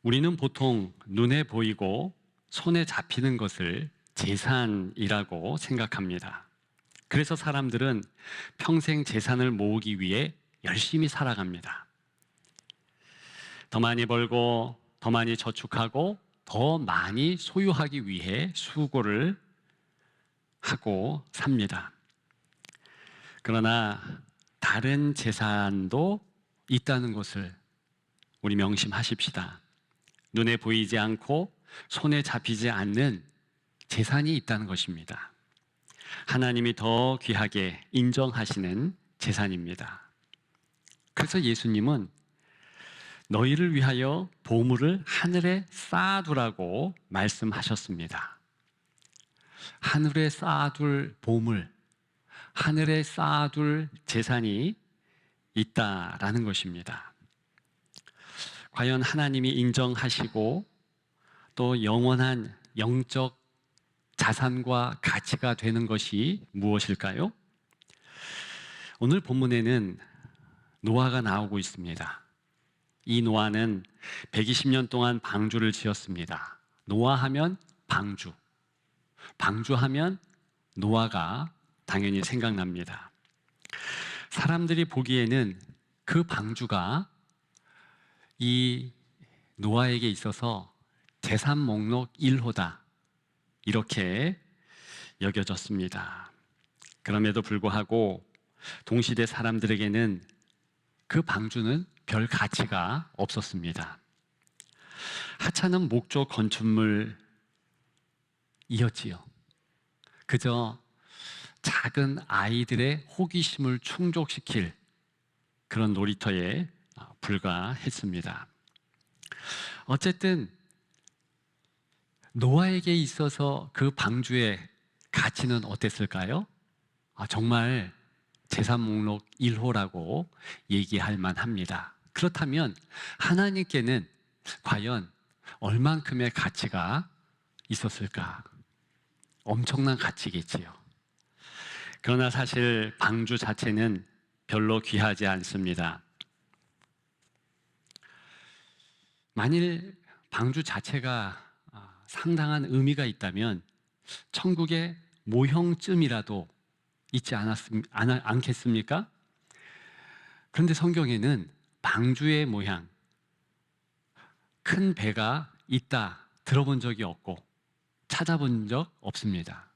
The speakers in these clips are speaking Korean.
우리는 보통 눈에 보이고 손에 잡히는 것을 재산이라고 생각합니다. 그래서 사람들은 평생 재산을 모으기 위해 열심히 살아갑니다. 더 많이 벌고, 더 많이 저축하고, 더 많이 소유하기 위해 수고를 하고 삽니다. 그러나 다른 재산도 있다는 것을 우리 명심하십시다. 눈에 보이지 않고 손에 잡히지 않는 재산이 있다는 것입니다. 하나님이 더 귀하게 인정하시는 재산입니다. 그래서 예수님은 너희를 위하여 보물을 하늘에 쌓아두라고 말씀하셨습니다. 하늘에 쌓아둘 보물, 하늘에 쌓아둘 재산이 있다라는 것입니다. 과연 하나님이 인정하시고 또 영원한 영적 자산과 가치가 되는 것이 무엇일까요? 오늘 본문에는 노아가 나오고 있습니다. 이 노아는 120년 동안 방주를 지었습니다. 노아하면 방주, 방주하면 노아가 당연히 생각납니다. 사람들이 보기에는 그 방주가 이 노아에게 있어서 재산 목록 1호다, 이렇게 여겨졌습니다. 그럼에도 불구하고 동시대 사람들에게는 그 방주는 별 가치가 없었습니다. 하찮은 목조 건축물이었지요. 그저 작은 아이들의 호기심을 충족시킬 그런 놀이터에 불과했습니다. 어쨌든 노아에게 있어서 그 방주의 가치는 어땠을까요? 정말 재산 목록 1호라고 얘기할 만합니다. 그렇다면 하나님께는 과연 얼만큼의 가치가 있었을까? 엄청난 가치겠지요. 그러나 사실 방주 자체는 별로 귀하지 않습니다. 만일 방주 자체가 상당한 의미가 있다면 천국의 모형쯤이라도 있지 않겠습니까? 그런데 성경에는 방주의 모양, 큰 배가 있다 들어본 적이 없고 찾아본 적 없습니다.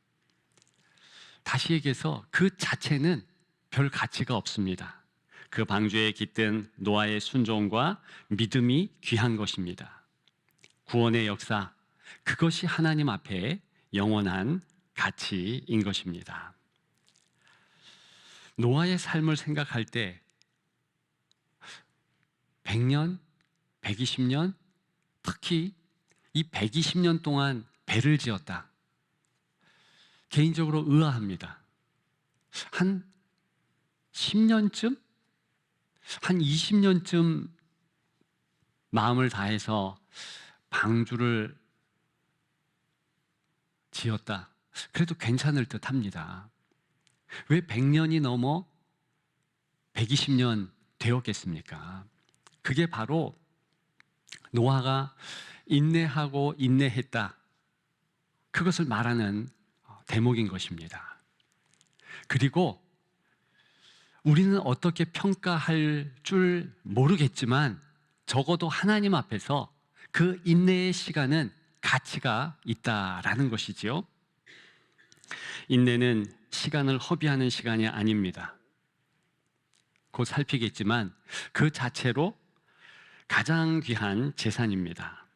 다시 얘기해서 그 자체는 별 가치가 없습니다. 그 방주에 깃든 노아의 순종과 믿음이 귀한 것입니다. 구원의 역사, 그것이 하나님 앞에 영원한 가치인 것입니다. 노아의 삶을 생각할 때 100년, 120년, 특히 이 120년 동안 배를 지었다. 개인적으로 의아합니다. 한 10년쯤? 한 20년쯤 마음을 다해서 방주를 지었다. 그래도 괜찮을 듯 합니다. 왜 100년이 넘어 120년 되었겠습니까? 그게 바로 노아가 인내하고 인내했다, 그것을 말하는 대목인 것입니다. 그리고 우리는 어떻게 평가할 줄 모르겠지만 적어도 하나님 앞에서 그 인내의 시간은 가치가 있다라는 것이지요. 인내는 시간을 허비하는 시간이 아닙니다. 곧 살피겠지만 그 자체로 가장 귀한 재산입니다.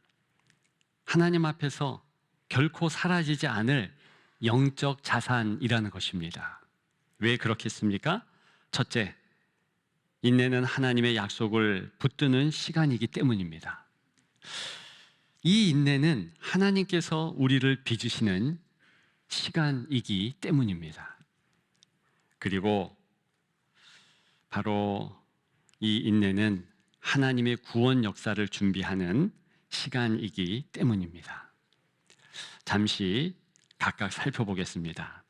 하나님 앞에서 결코 사라지지 않을 영적 자산이라는 것입니다. 왜 그렇겠습니까? 첫째, 인내는 하나님의 약속을 붙드는 시간이기 때문입니다. 이 인내는 하나님께서 우리를 빚으시는 시간이기 때문입니다. 그리고 바로 이 인내는 하나님의 구원 역사를 준비하는 시간이기 때문입니다. 잠시 각각 살펴보겠습니다.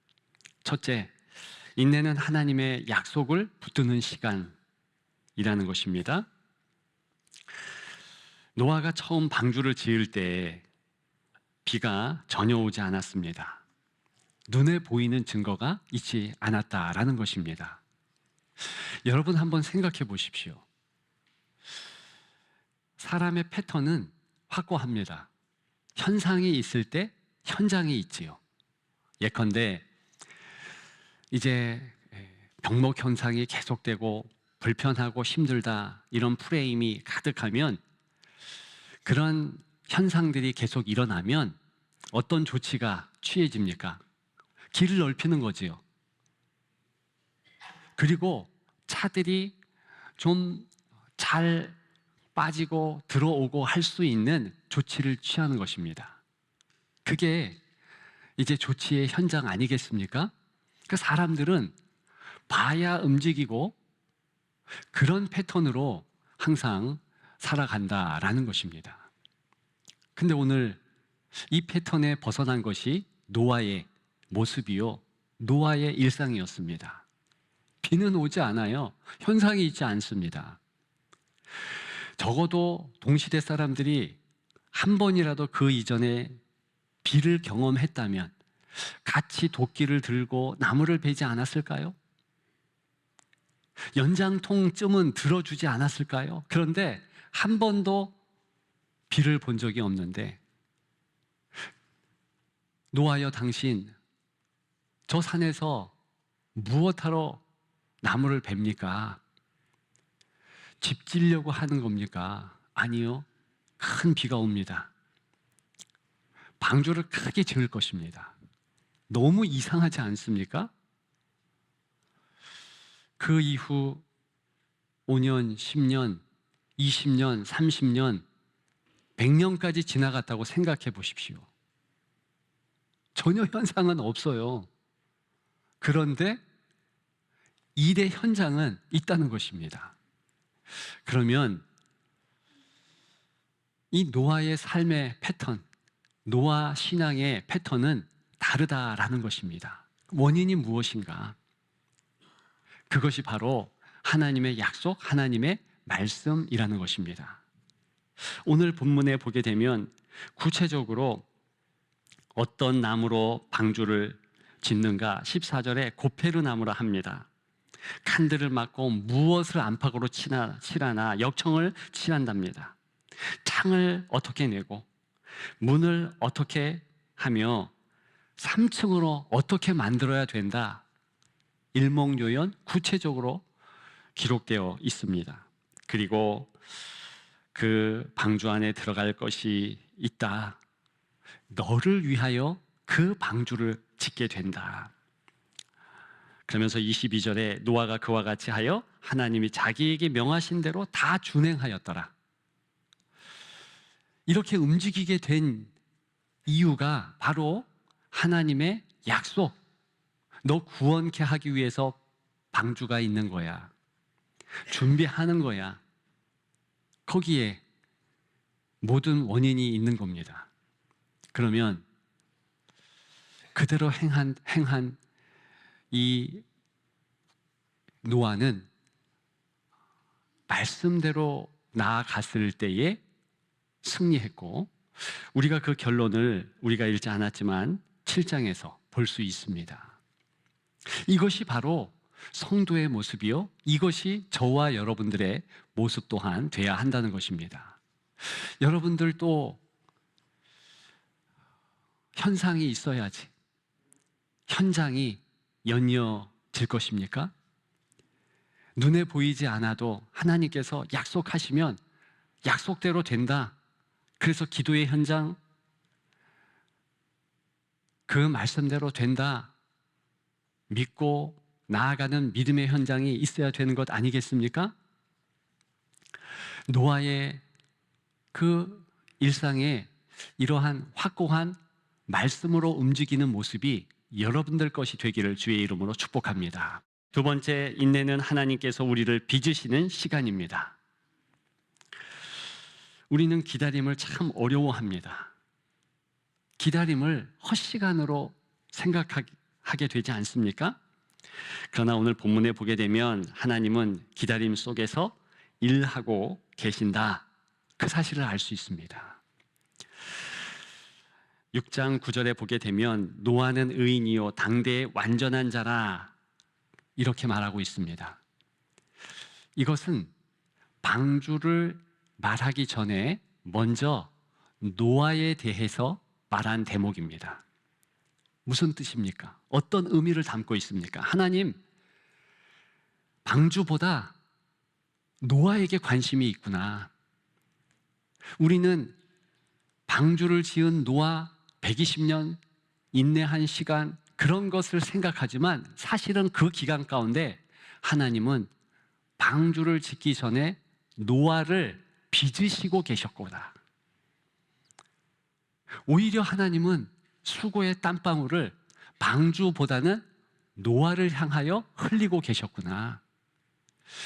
첫째, 인내는 하나님의 약속을 붙드는 시간이라는 것입니다. 노아가 처음 방주를 지을 때 비가 전혀 오지 않았습니다. 눈에 보이는 증거가 있지 않았다라는 것입니다. 여러분 한번 생각해 보십시오. 사람의 패턴은 확고합니다. 현상이 있을 때 현장이 있지요. 예컨대 이제 병목 현상이 계속되고 불편하고 힘들다 이런 프레임이 가득하면, 그런 현상들이 계속 일어나면 어떤 조치가 취해집니까? 길을 넓히는 거지요. 그리고 차들이 좀 잘 빠지고 들어오고 할 수 있는 조치를 취하는 것입니다. 그게 이제 조치의 현장 아니겠습니까? 그 사람들은 봐야 움직이고 그런 패턴으로 항상 살아간다라는 것입니다. 근데 오늘 이 패턴에 벗어난 것이 노아의 모습이요, 노아의 일상이었습니다. 비는 오지 않아요. 현상이 있지 않습니다. 적어도 동시대 사람들이 한 번이라도 그 이전에 비를 경험했다면 같이 도끼를 들고 나무를 베지 않았을까요? 연장통쯤은 들어주지 않았을까요? 그런데 한 번도 비를 본 적이 없는데, 노아여 당신 저 산에서 무엇하러 나무를 뱁니까? 집 지려고 하는 겁니까? 아니요. 큰 비가 옵니다. 방주를 크게 지을 것입니다. 너무 이상하지 않습니까? 그 이후 5년, 10년, 20년, 30년, 100년까지 지나갔다고 생각해 보십시오. 전혀 현상은 없어요. 그런데 일의 현장은 있다는 것입니다. 그러면 이 노아의 삶의 패턴, 노아 신앙의 패턴은 다르다라는 것입니다. 원인이 무엇인가? 그것이 바로 하나님의 약속, 하나님의 말씀이라는 것입니다. 오늘 본문에 보게 되면 구체적으로 어떤 나무로 방주를 짓는가? 14절에 고페르 나무라 합니다. 칸들을 막고 무엇을 안팎으로 칠하나 역청을 칠한답니다. 창을 어떻게 내고 문을 어떻게 하며 3층으로 어떻게 만들어야 된다, 일목요연 구체적으로 기록되어 있습니다. 그리고 그 방주 안에 들어갈 것이 있다. 너를 위하여 그 방주를 짓게 된다. 그러면서 22절에 노아가 그와 같이 하여 하나님이 자기에게 명하신 대로 다 준행하였더라. 이렇게 움직이게 된 이유가 바로 하나님의 약속, 너 구원케 하기 위해서 방주가 있는 거야, 준비하는 거야. 거기에 모든 원인이 있는 겁니다. 그러면 그대로 행한 이 노아는 말씀대로 나아갔을 때에 승리했고, 우리가 그 결론을 우리가 읽지 않았지만 7장에서 볼 수 있습니다. 이것이 바로 성도의 모습이요, 이것이 저와 여러분들의 모습 또한 돼야 한다는 것입니다. 여러분들도 현상이 있어야지 현장이 연이어질 것입니까? 눈에 보이지 않아도 하나님께서 약속하시면 약속대로 된다. 그래서 기도의 현장, 그 말씀대로 된다. 믿고 나아가는 믿음의 현장이 있어야 되는 것 아니겠습니까? 노아의 그 일상에 이러한 확고한 말씀으로 움직이는 모습이 여러분들 것이 되기를 주의 이름으로 축복합니다. 두 번째, 인내는 하나님께서 우리를 빚으시는 시간입니다. 우리는 기다림을 참 어려워합니다. 기다림을 헛시간으로 생각하게 되지 않습니까? 그러나 오늘 본문에 보게 되면 하나님은 기다림 속에서 일하고 계신다. 그 사실을 알 수 있습니다. 6장 9절에 보게 되면 노아는 의인이요 당대의 완전한 자라 이렇게 말하고 있습니다. 이것은 방주를 말하기 전에 먼저 노아에 대해서 말한 대목입니다. 무슨 뜻입니까? 어떤 의미를 담고 있습니까? 하나님, 방주보다 노아에게 관심이 있구나. 우리는 방주를 지은 노아 120년 인내한 시간 그런 것을 생각하지만 사실은 그 기간 가운데 하나님은 방주를 짓기 전에 노아를 빚으시고 계셨구나. 오히려 하나님은 수고의 땀방울을 방주보다는 노아를 향하여 흘리고 계셨구나.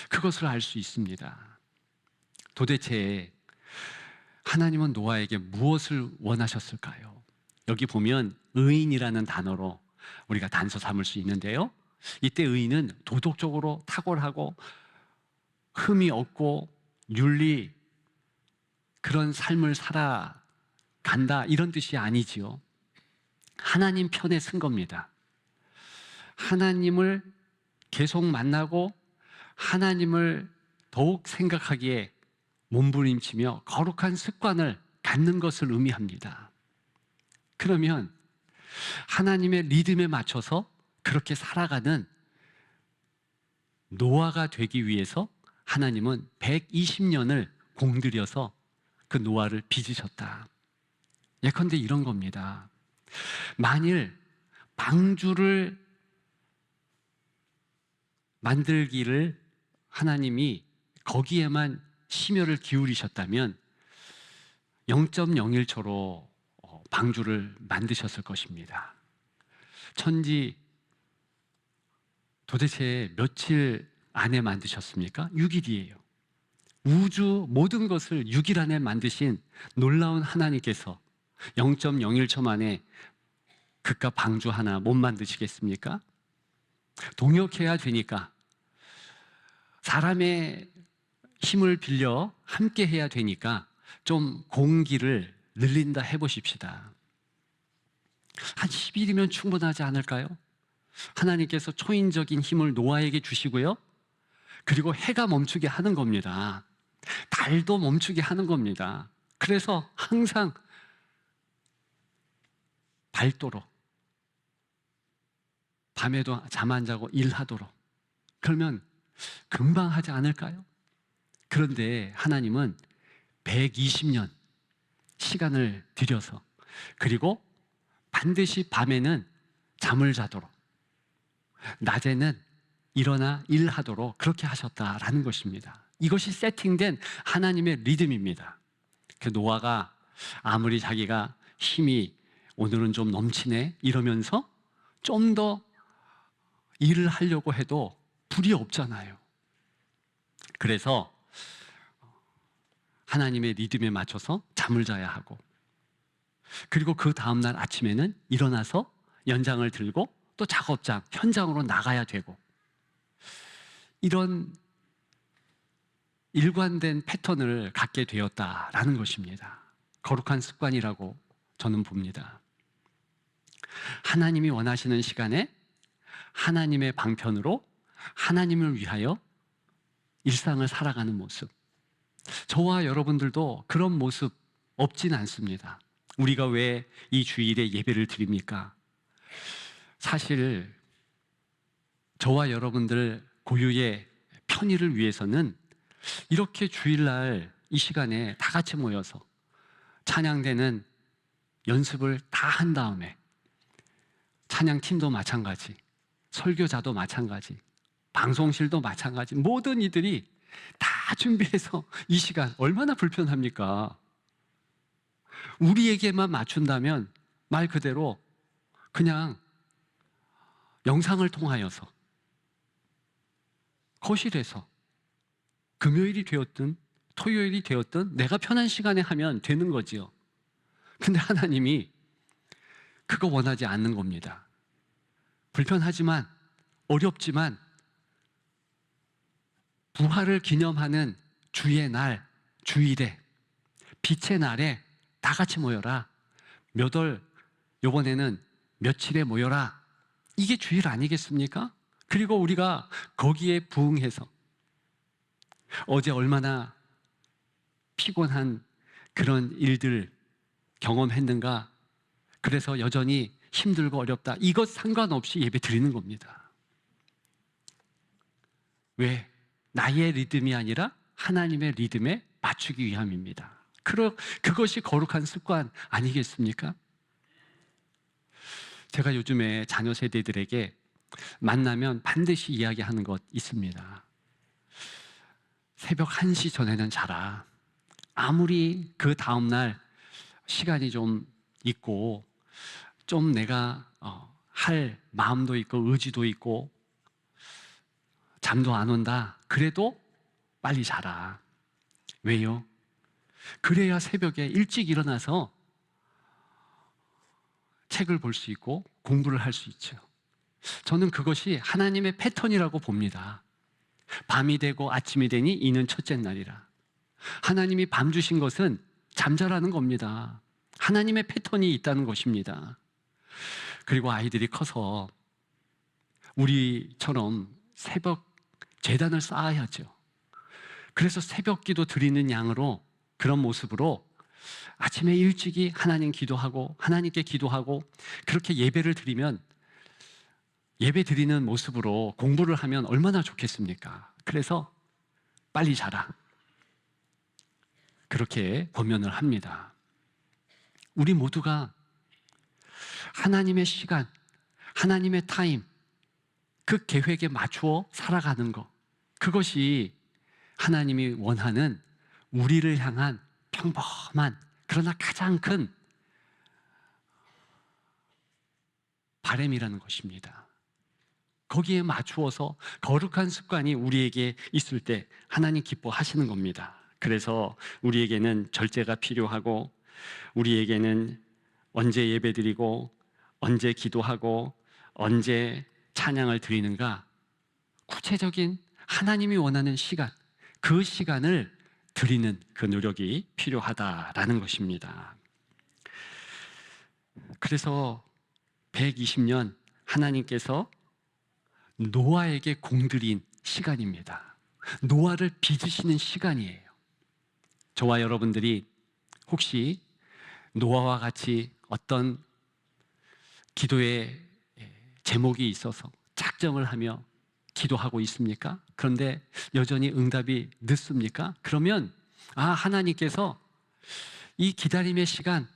그것을 알 수 있습니다. 도대체 하나님은 노아에게 무엇을 원하셨을까요? 여기 보면 의인이라는 단어로 우리가 단서 삼을 수 있는데요. 이때 의인은 도덕적으로 탁월하고 흠이 없고 윤리 그런 삶을 살아간다 이런 뜻이 아니지요. 하나님 편에 쓴 겁니다. 하나님을 계속 만나고 하나님을 더욱 생각하기에 몸부림치며 거룩한 습관을 갖는 것을 의미합니다. 그러면 하나님의 리듬에 맞춰서 그렇게 살아가는 노아가 되기 위해서 하나님은 120년을 공들여서 그 노아를 빚으셨다. 예컨대 이런 겁니다. 만일 방주를 만들기를 하나님이 거기에만 심혈을 기울이셨다면 0.01초로 방주를 만드셨을 것입니다. 천지 도대체 며칠 안에 만드셨습니까? 6일이에요. 우주 모든 것을 6일 안에 만드신 놀라운 하나님께서 0.01초 만에 그깟 방주 하나 못 만드시겠습니까? 동역해야 되니까 사람의 힘을 빌려 함께 해야 되니까 좀 공기를 늘린다 해보십시다. 한 10일이면 충분하지 않을까요? 하나님께서 초인적인 힘을 노아에게 주시고요. 그리고 해가 멈추게 하는 겁니다. 달도 멈추게 하는 겁니다. 그래서 항상 밝도록 밤에도 잠 안 자고 일하도록 그러면 금방 하지 않을까요? 그런데 하나님은 120년 시간을 들여서 그리고 반드시 밤에는 잠을 자도록 낮에는 일어나 일하도록 그렇게 하셨다라는 것입니다. 이것이 세팅된 하나님의 리듬입니다. 그 노아가 아무리 자기가 힘이 오늘은 좀 넘치네 이러면서 좀 더 일을 하려고 해도 불이 없잖아요. 그래서 하나님의 리듬에 맞춰서 잠을 자야 하고 그리고 그 다음날 아침에는 일어나서 연장을 들고 또 작업장, 현장으로 나가야 되고 이런 일관된 패턴을 갖게 되었다라는 것입니다. 거룩한 습관이라고 저는 봅니다. 하나님이 원하시는 시간에 하나님의 방편으로 하나님을 위하여 일상을 살아가는 모습. 저와 여러분들도 그런 모습 없진 않습니다. 우리가 왜 이 주일에 예배를 드립니까? 사실 저와 여러분들 고유의 편의를 위해서는 이렇게 주일날 이 시간에 다 같이 모여서 찬양대는 연습을 다 한 다음에 찬양팀도 마찬가지, 설교자도 마찬가지, 방송실도 마찬가지 모든 이들이 다 준비해서 이 시간 얼마나 불편합니까? 우리에게만 맞춘다면 말 그대로 그냥 영상을 통하여서 거실에서 금요일이 되었든 토요일이 되었든 내가 편한 시간에 하면 되는 거지요. 근데 하나님이 그거 원하지 않는 겁니다. 불편하지만 어렵지만 부활을 기념하는 주의 날, 주일에 빛의 날에 다 같이 모여라. 몇 월, 요번에는 며칠에 모여라. 이게 주일 아니겠습니까? 그리고 우리가 거기에 부응해서 어제 얼마나 피곤한 그런 일들 경험했는가. 그래서 여전히 힘들고 어렵다. 이것 상관없이 예배 드리는 겁니다. 왜? 나의 리듬이 아니라 하나님의 리듬에 맞추기 위함입니다. 그것이 거룩한 습관 아니겠습니까? 제가 요즘에 자녀 세대들에게 만나면 반드시 이야기하는 것 있습니다. 새벽 1시 전에는 자라. 아무리 그 다음날 시간이 좀 있고 좀 내가 할 마음도 있고 의지도 있고 잠도 안 온다. 그래도 빨리 자라. 왜요? 그래야 새벽에 일찍 일어나서 책을 볼 수 있고 공부를 할 수 있죠. 저는 그것이 하나님의 패턴이라고 봅니다. 밤이 되고 아침이 되니 이는 첫째 날이라. 하나님이 밤 주신 것은 잠자라는 겁니다. 하나님의 패턴이 있다는 것입니다. 그리고 아이들이 커서 우리처럼 새벽 제단을 쌓아야죠. 그래서 새벽 기도 드리는 양으로 그런 모습으로 아침에 일찍이 하나님 기도하고 하나님께 기도하고 그렇게 예배를 드리면 예배 드리는 모습으로 공부를 하면 얼마나 좋겠습니까? 그래서 빨리 자라. 그렇게 권면을 합니다. 우리 모두가 하나님의 시간, 하나님의 타임, 그 계획에 맞추어 살아가는 것, 그것이 하나님이 원하는 우리를 향한 평범한 그러나 가장 큰 바람이라는 것입니다. 거기에 맞추어서 거룩한 습관이 우리에게 있을 때 하나님 기뻐하시는 겁니다. 그래서 우리에게는 절제가 필요하고 우리에게는 언제 예배드리고 언제 기도하고 언제 찬양을 드리는가 구체적인 하나님이 원하는 시간, 그 시간을 드리는 그 노력이 필요하다라는 것입니다. 그래서 120년 하나님께서 노아에게 공들인 시간입니다. 노아를 빚으시는 시간이에요. 저와 여러분들이 혹시 노아와 같이 어떤 기도의 제목이 있어서 작정을 하며 기도하고 있습니까? 그런데 여전히 응답이 늦습니까? 그러면 하나님께서 이 기다림의 시간,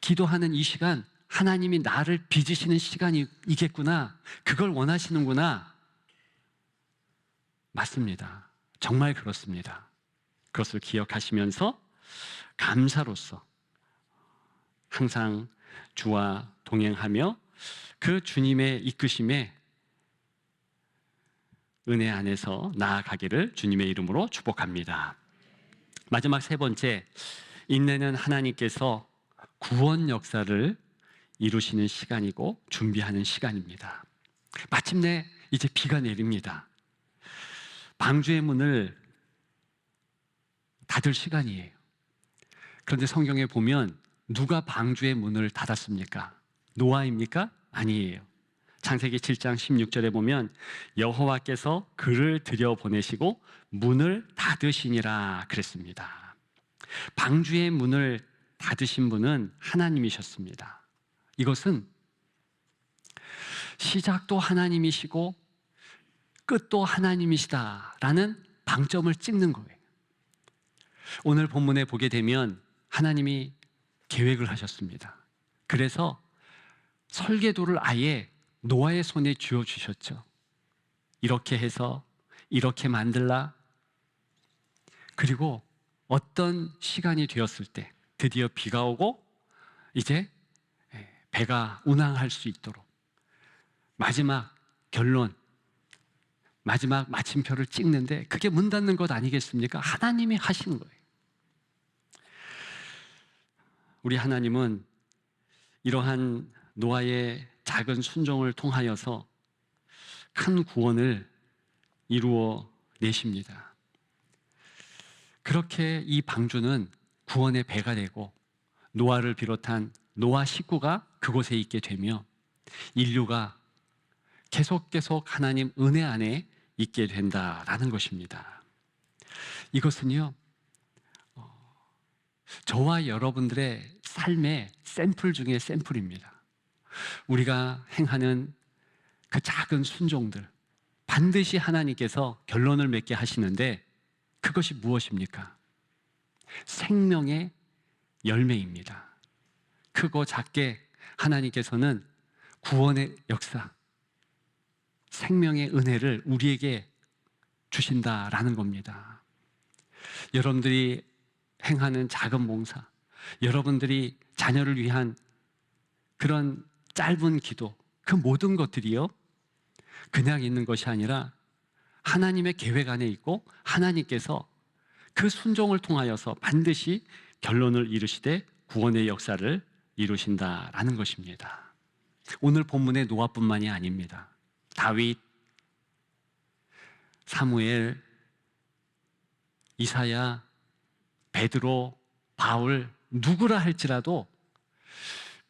기도하는 이 시간 하나님이 나를 빚으시는 시간이겠구나. 그걸 원하시는구나. 맞습니다. 정말 그렇습니다. 그것을 기억하시면서 감사로서 항상 주와 동행하며 그 주님의 이끄심에 은혜 안에서 나아가기를 주님의 이름으로 축복합니다. 마지막 세 번째, 인내는 하나님께서 구원 역사를 이루시는 시간이고 준비하는 시간입니다. 마침내 이제 비가 내립니다. 방주의 문을 닫을 시간이에요. 그런데 성경에 보면 누가 방주의 문을 닫았습니까? 노아입니까? 아니에요. 창세기 7장 16절에 보면 여호와께서 그를 들여보내시고 문을 닫으시니라 그랬습니다. 방주의 문을 닫으신 분은 하나님이셨습니다. 이것은 시작도 하나님이시고 끝도 하나님이시다라는 방점을 찍는 거예요. 오늘 본문에 보게 되면 하나님이 계획을 하셨습니다. 그래서 설계도를 아예 노아의 손에 쥐어주셨죠. 이렇게 해서 이렇게 만들라. 그리고 어떤 시간이 되었을 때 드디어 비가 오고 이제 배가 운항할 수 있도록 마지막 결론, 마지막 마침표를 찍는데 그게 문 닫는 것 아니겠습니까? 하나님이 하시는 거예요. 우리 하나님은 이러한 노아의 작은 순종을 통하여서 큰 구원을 이루어 내십니다. 그렇게 이 방주는 구원의 배가 되고 노아를 비롯한 노아 식구가 그곳에 있게 되며 인류가 계속 하나님 은혜 안에 있게 된다라는 것입니다. 이것은요, 저와 여러분들의 삶의 샘플 중에 샘플입니다. 우리가 행하는 그 작은 순종들, 반드시 하나님께서 결론을 맺게 하시는데 그것이 무엇입니까? 생명의 열매입니다. 크고 작게 하나님께서는 구원의 역사, 생명의 은혜를 우리에게 주신다라는 겁니다. 여러분들이 행하는 작은 봉사, 여러분들이 자녀를 위한 그런 짧은 기도, 그 모든 것들이요, 그냥 있는 것이 아니라 하나님의 계획 안에 있고 하나님께서 그 순종을 통하여서 반드시 결론을 이루시되 구원의 역사를 이루신다라는 것입니다. 오늘 본문의 노아뿐만이 아닙니다. 다윗, 사무엘, 이사야, 베드로, 바울, 누구라 할지라도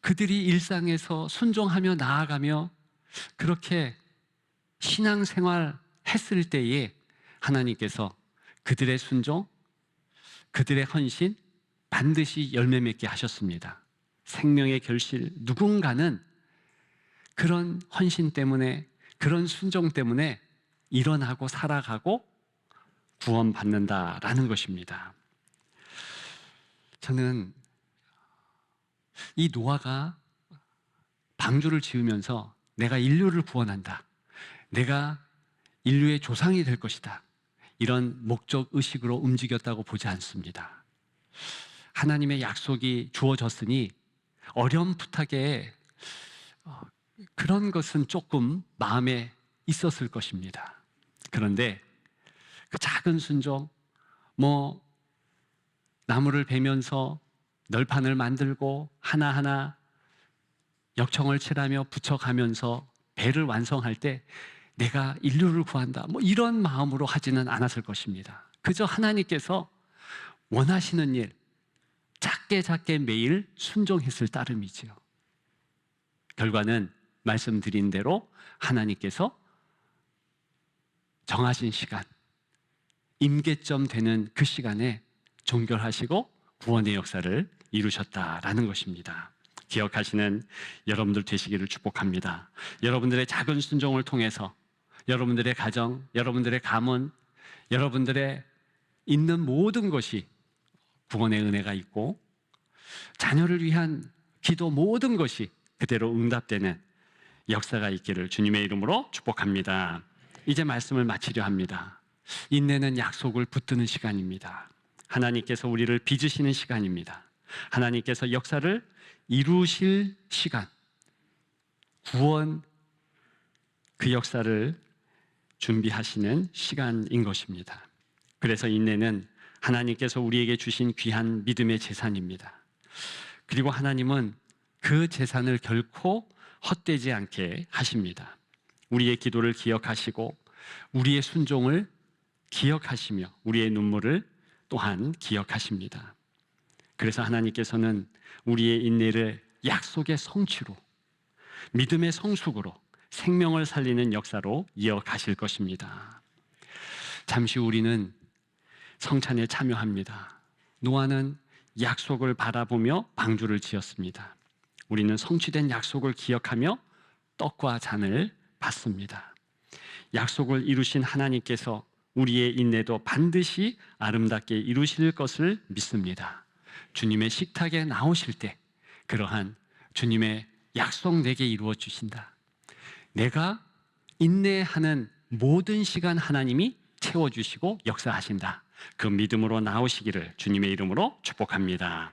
그들이 일상에서 순종하며 나아가며 그렇게 신앙생활 했을 때에 하나님께서 그들의 순종, 그들의 헌신 반드시 열매 맺게 하셨습니다. 생명의 결실, 누군가는 그런 헌신 때문에, 그런 순종 때문에 일어나고 살아가고 구원받는다라는 것입니다. 저는 이 노아가 방주를 지으면서 내가 인류를 구원한다, 내가 인류의 조상이 될 것이다, 이런 목적 의식으로 움직였다고 보지 않습니다. 하나님의 약속이 주어졌으니 어렴풋하게 그런 것은 조금 마음에 있었을 것입니다. 그런데 그 작은 순종, 나무를 베면서 널판을 만들고 하나하나 역청을 칠하며 붙여가면서 배를 완성할 때 내가 인류를 구한다, 이런 마음으로 하지는 않았을 것입니다. 그저 하나님께서 원하시는 일, 작게 매일 순종했을 따름이지요. 결과는 말씀드린 대로 하나님께서 정하신 시간, 임계점 되는 그 시간에 종결하시고 구원의 역사를 이루셨다라는 것입니다. 기억하시는 여러분들 되시기를 축복합니다. 여러분들의 작은 순종을 통해서 여러분들의 가정, 여러분들의 가문, 여러분들의 있는 모든 것이 구원의 은혜가 있고 자녀를 위한 기도 모든 것이 그대로 응답되는 역사가 있기를 주님의 이름으로 축복합니다. 이제 말씀을 마치려 합니다. 인내는 약속을 붙드는 시간입니다. 하나님께서 우리를 빚으시는 시간입니다. 하나님께서 역사를 이루실 시간, 구원 그 역사를 준비하시는 시간인 것입니다. 그래서 인내는 하나님께서 우리에게 주신 귀한 믿음의 재산입니다. 그리고 하나님은 그 재산을 결코 헛되지 않게 하십니다. 우리의 기도를 기억하시고 우리의 순종을 기억하시며 우리의 눈물을 또한 기억하십니다. 그래서 하나님께서는 우리의 인내를 약속의 성취로, 믿음의 성숙으로, 생명을 살리는 역사로 이어가실 것입니다. 잠시 우리는 성찬에 참여합니다. 노아는 약속을 바라보며 방주를 지었습니다. 우리는 성취된 약속을 기억하며 떡과 잔을 받습니다. 약속을 이루신 하나님께서 우리의 인내도 반드시 아름답게 이루실 것을 믿습니다. 주님의 식탁에 나오실 때 그러한 주님의 약속 내게 이루어 주신다, 내가 인내하는 모든 시간 하나님이 채워주시고 역사하신다, 그 믿음으로 나오시기를 주님의 이름으로 축복합니다.